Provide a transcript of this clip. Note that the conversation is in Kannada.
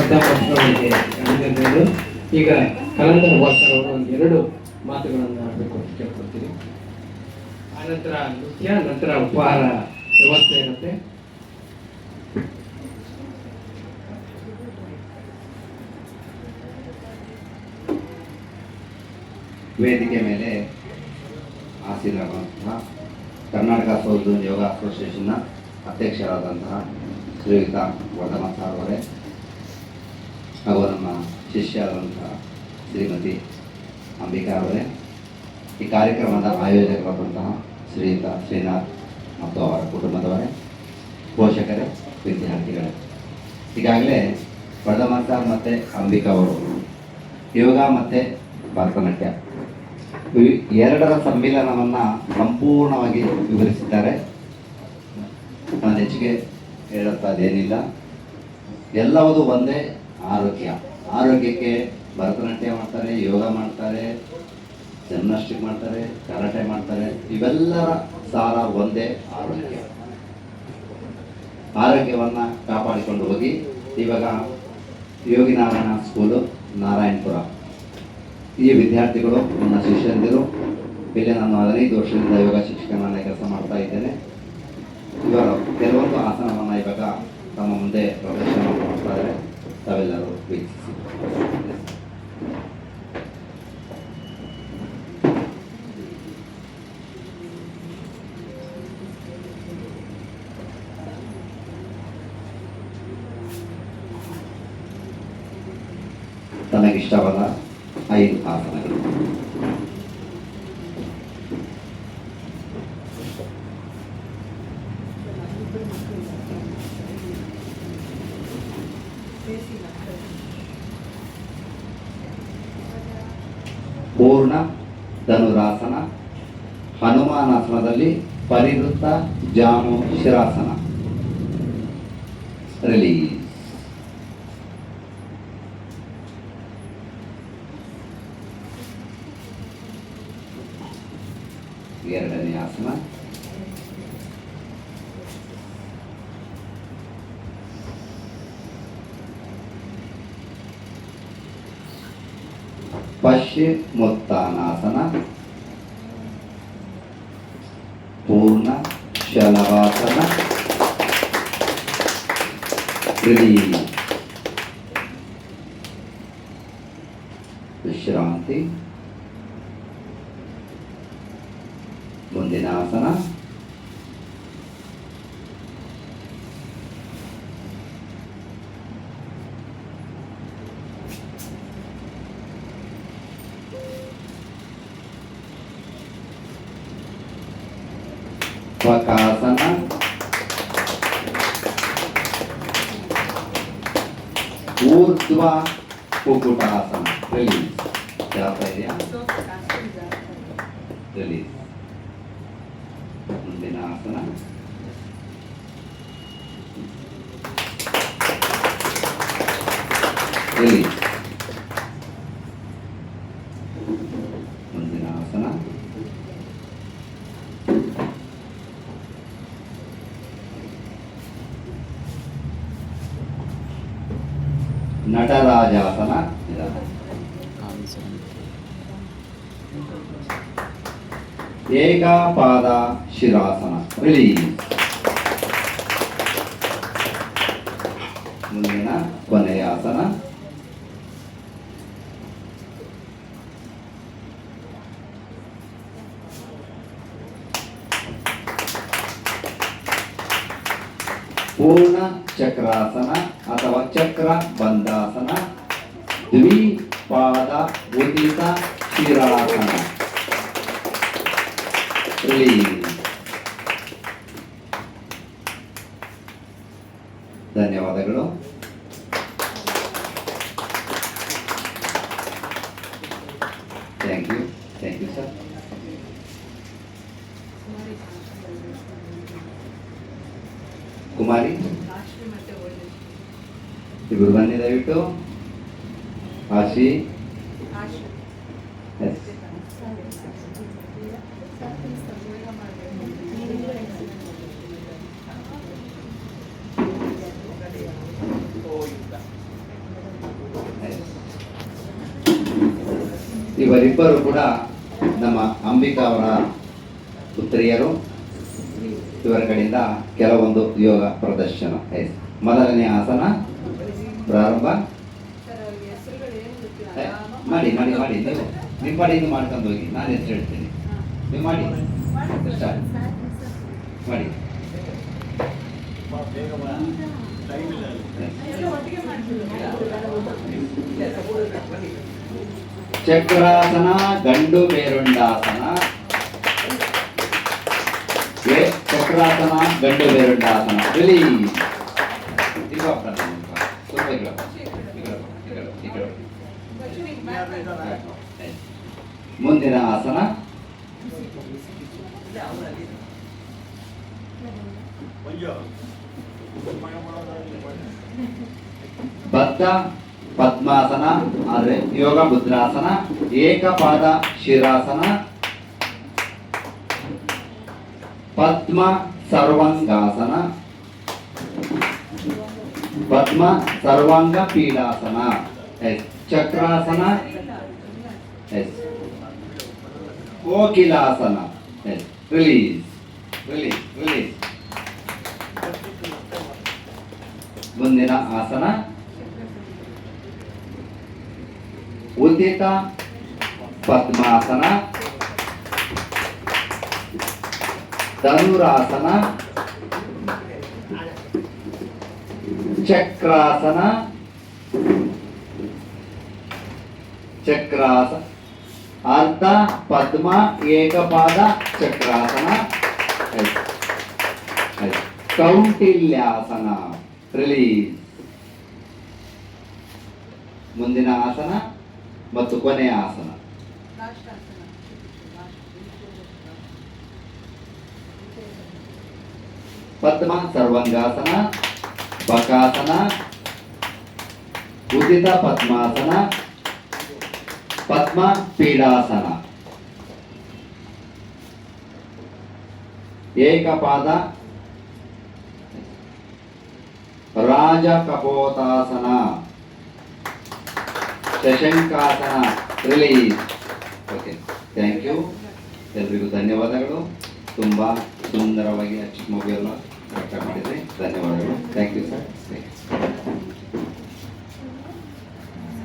ಪ್ರಥಮೋತ್ಸವಕ್ಕೆ ಅಭಿನಂದನೆಗಳು. ಈಗ ಕಲಂದರ ವಾಸರ್ ಅವರು ಒಂದು 2 ಮಾತುಗಳನ್ನು ಆಡಬೇಕು ಅಂತ ಕೇಳ್ಕೊಳ್ತೀನಿ. ಆನಂತರ ನೃತ್ಯ, ನಂತರ ಉಪಹಾರ ವ್ಯವಸ್ಥೆ ಇರುತ್ತೆ. ವೇದಿಕೆ ಮೇಲೆ ಆಸೀನರಾದಂತಹ ಕರ್ನಾಟಕ ಸೌತ್ ಯೋಗ ಅಸೋಸಿಯೇಷನ್ನ ಅಧ್ಯಕ್ಷರಾದಂತಹ ಶ್ರೀಯುತ ವರ್ಧಮಾನ್ ಸಾರ್ ಅವರೇ ಹಾಗೂ ನಮ್ಮ ಶಿಷ್ಯರಾದಂತಹ ಶ್ರೀಮತಿ ಅಂಬಿಕಾ ಅವರೇ, ಈ ಕಾರ್ಯಕ್ರಮದ ಆಯೋಜಕರಾದಂತಹ ಶ್ರೀಯುತ ಶ್ರೀನಾಥ್ ಮತ್ತು ಅವರ ಕುಟುಂಬದವರೇ, ಪೋಷಕರೇ, ವಿದ್ಯಾರ್ಥಿಗಳೇ, ಈಗಾಗಲೇ ವರ್ಧಮಾನ್ ಸಾರ್ ಮತ್ತು ಅಂಬಿಕಾ ಅವರು ಯೋಗ ಮತ್ತು ಭರತನಾಟ್ಯ ಎರಡರ ಸಮ್ಮಿಲನವನ್ನು ಸಂಪೂರ್ಣವಾಗಿ ವಿವರಿಸಿದ್ದಾರೆ. ನಾನು ಹೆಚ್ಚಿಗೆ ಹೇಳುತ್ತದೇನಿಲ್ಲ. ಎಲ್ಲವೂ ಒಂದೇ, ಆರೋಗ್ಯ. ಆರೋಗ್ಯಕ್ಕೆ ಭರತನಾಟ್ಯ ಮಾಡ್ತಾರೆ, ಯೋಗ ಮಾಡ್ತಾರೆ, ಜಿಮ್ನಾಸ್ಟಿಕ್ ಮಾಡ್ತಾರೆ, ಕರಾಟೆ ಮಾಡ್ತಾರೆ. ಇವೆಲ್ಲರ ಸಾರ ಒಂದೇ, ಆರೋಗ್ಯ. ಆರೋಗ್ಯವನ್ನು ಕಾಪಾಡಿಕೊಂಡು ಹೋಗಿ ಇವಾಗ ಯೋಗಿನಾರಾಯಣ ಸ್ಕೂಲು, ನಾರಾಯಣಪುರ, ಈ ವಿದ್ಯಾರ್ಥಿಗಳು ನನ್ನ ಶಿಷ್ಯಂದಿರು. ಇಲ್ಲಿ ನಾನು 15 ವರ್ಷದಿಂದ ಯೋಗ ಶಿಕ್ಷಕನಾಗಿ ಕೆಲಸ ಮಾಡ್ತಾ ಇದ್ದೇನೆ. ಇವರು ಕೆಲವೊಂದು ಆಸನವನ್ನು ಇವಾಗ ತಮ್ಮ ಮುಂದೆ ಪ್ರದರ್ಶನ ಮಾಡ್ತಾ ಇದ್ದಾರೆ. ತಾವೆಲ್ಲರೂ ವೀಕ್ಷಿಸಿ. ತನಗಿಷ್ಟವಾದ 5 ಆಸನಗಳು. ಪೂರ್ಣ ಧನುರಾಸನ, ಹನುಮಾನಾಸನದಲ್ಲಿ ಪರಿವೃತ್ತ ಜಾನು ಶಿರಾಸನ. ರಿಲೀಸ್. ಎರಡನೇ ಆಸನ. ಪಶ್ಚಿಮೋತ್ತಾನಾಸನ, ಪೂರ್ಣ ಶಲವಾಸನ. ವಿಶ್ರಾಂತಿ. ಮುಂದಿನ ಆಸನ ವಕಾಸನ. ಊರ್ಧ್ವ ಕುಕುಟಾಸನ. ರಿಲೀಸ್. ಜಾಗ್ತಾ ಇದೆಯಾ? ರಿಲೀಸ್. ಮುಂದಿನ ಆಸನ ರಿಲೀಸ್. ಮುಂದಿನ ಆಸನ ನಟರಾಜಾಸನ. ಏಕಪಾದ ಶಿರಾಸನ. ರಿಲೀಸ್. ಮುಂದಿನ ಕೊನೆಯ ಆಸನ ಪೂರ್ಣ ಚಕ್ರಾಸನ ಅಥವಾ ಚಕ್ರ ಬಂಧಾಸನ, ದ್ವಿಪಾದ ಉದಿತ ಶಿರಾಸನ. ಧನ್ಯವಾದಗಳು. Thank you sir. ಕುಮಾರಿ ಇಬ್ಬರು ಬನ್ನಿ ದಯವಿಟ್ಟು. ಆಶಿ. ಇವರಿಬ್ಬರು ಕೂಡ ನಮ್ಮ ಅಂಬಿಕಾ ಅವರ ಪುತ್ರಿಯರು. ಇವರ ಕಡೆಯಿಂದ ಕೆಲವೊಂದು ಯೋಗ ಪ್ರದರ್ಶನ. ಮೊದಲನೇ ಆಸನ ಪ್ರಾರಂಭ ಮಾಡಿ ಮಾಡಿ ಮಾಡಿ ನೀವು ನಿಮ್ಮ ಪಾಡಿಗೆ ಮಾಡ್ಕೊಂಡು ಹೋಗಿ, ನಾನು ಹೆಸರು ಹೇಳ್ತೀನಿ, ನೀವು ಮಾಡಿ ಸ್ಟಾರ್ಟ್ ಮಾಡಿ. ಚಕ್ರಾಸನ, ಗಂಡು ಬೇರುಂಡಾಸನ. ಚಕ್ರಾಸನ, ಗಂಡು ಬೇರುಂಡಾಸನ. ಮುಂದಿನ ಆಸನ ಬದ್ಧ ಪದ್ಮಾಸನ ಅಂದ್ರೆ ಯೋಗ ಮುದ್ರಾಸನ. ಏಕಪಾದ ಶಿರಾಸನ. ಪದ್ಮ ಸರ್ವಾಂಗಾಸನ. ಪದ್ಮ ಸರ್ವಾಂಗ ಪೀಡಾಸನ. ಚಕ್ರಾಸನ. ಕೋಕಿಲಾಸನ. Release release release. ಮುಂದಿನ ಆಸನ ಉದ್ದಿತ ಪದ್ಮಾಸನ. ಧನುರಾಸನ. ಚಕ್ರಾಸನ. ಚಕ್ರಾಸನ ಅರ್ಧ ಪದ್ಮ ಏಕಪಾದ ಚಕ್ರಾಸನ. ಕೌಟಿಲ್ಯಾಸನ. ರಿಲೀಸ್. ಮುಂದಿನ ಆಸನ ಮತ್ತು ಕೊನೆಯ ಆಸನ ಪದ್ಮ ಸರ್ವಾಂಗಾಸನ. ಬಕಾಸನ. ಉದಿತ ಪದ್ಮಾಸನ. ಪದ್ಮ ಪೀಡಾಸನ. ಏಕಪಾದ ರಾಜ ಕಪೋತಾಸನ. ಶಶಂಕಾಸನ. ರಿಲೀಸ್. Okay, thank you. ಎಲ್ರಿಗೂ ಧನ್ಯವಾದಗಳು. ತುಂಬಾ ಸುಂದರವಾಗಿ ಚಿಕ್ಕ ಮಗುವೆಲ್ಲ ಕರೆಕ್ಟಾಗಿ ಮಾಡಿದ್ರಿ. ಧನ್ಯವಾದಗಳು. Thank you sir.